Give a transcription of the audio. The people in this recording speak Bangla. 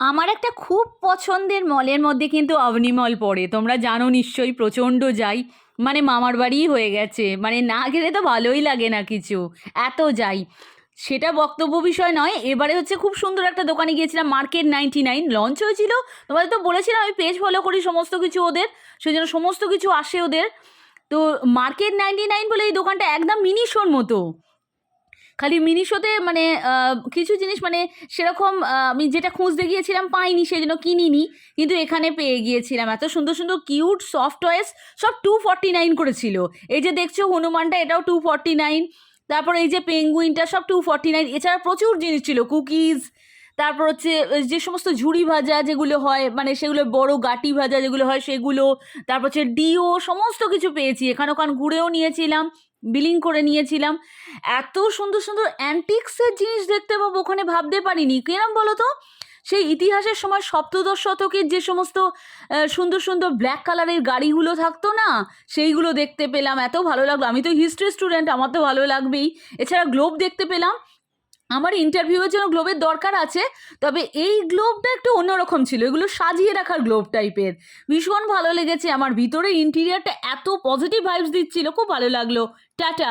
আমার একটা খুব পছন্দের মলের মধ্যে কিন্তু অবনি মল পড়ে। তোমরা জানো নিশ্চয়ই, প্রচণ্ড যাই। মানে মামার বাড়িই হয়ে গেছে। মানে না গেলে তো ভালোই লাগে না কিছু। এত যাই। সেটা বক্তব্য বিষয় নয়। এবারে হচ্ছে খুব সুন্দর একটা দোকানে গিয়েছিলাম, মার্কেট 99 লঞ্চ হয়েছিল। তোমাদের তো বলেছিলাম আমি পেজ ফলো করি সমস্ত কিছু ওদের। সেই জন্য সমস্ত কিছু আসে ওদের। তো মার্কেট 99 বলে এই দোকানটা একদম মিনি শোর মতো। খালি মিনি শোতে মানে কিছু জিনিস মানে সেরকম আমি যেটা খুঁজতে গিয়েছিলাম পাইনি, সেই জন্য কিনিনি। কিন্তু এখানে পেয়ে গিয়েছিলাম এত সুন্দর সুন্দর কিউট সফট টয়েস। সব 249 করেছিল। এই যে দেখছো হনুমানটা, এটাও 249। তারপর এই যে পেঙ্গুইনটা, সব 249। এছাড়া প্রচুর জিনিস ছিল, কুকিজ। তারপর হচ্ছে যে সমস্ত ঝুড়ি ভাজা যেগুলো হয়, মানে সেগুলো বড় গাটি ভাজা যেগুলো হয় সেগুলো। তারপর হচ্ছে ডিও, সমস্ত কিছু পেয়েছি। এখান ওখান ঘুরেও নিয়েছিলাম, বিলিং করে নিয়েছিলাম। এত সুন্দর সুন্দর অ্যান্টিক্সের জিনিস দেখতে পাবো ওখানে, ভাবতে পারিনি। কিরম বলো তো, সেই ইতিহাসের সময় সপ্তদশ শতকের যে সমস্ত সুন্দর সুন্দর ব্ল্যাক কালারের গাড়িগুলো থাকতো না, সেইগুলো দেখতে পেলাম। এত ভালো লাগলো। আমি তো হিস্ট্রি স্টুডেন্ট, আমার তো ভালো লাগবেই। এছাড়া গ্লোব দেখতে পেলাম। আমার ইন্টারভিউয়ের জন্য গ্লোবের দরকার আছে। তবে এই গ্লোবটা একটু অন্যরকম ছিল, এগুলো সাজিয়ে রাখার গ্লোব টাইপের। ভীষণ ভালো লেগেছে আমার। ভিতরে ইন্টিরিয়ারটা এত পজিটিভ ভাইবস দিচ্ছিল, খুব ভালো লাগলো। টাটা।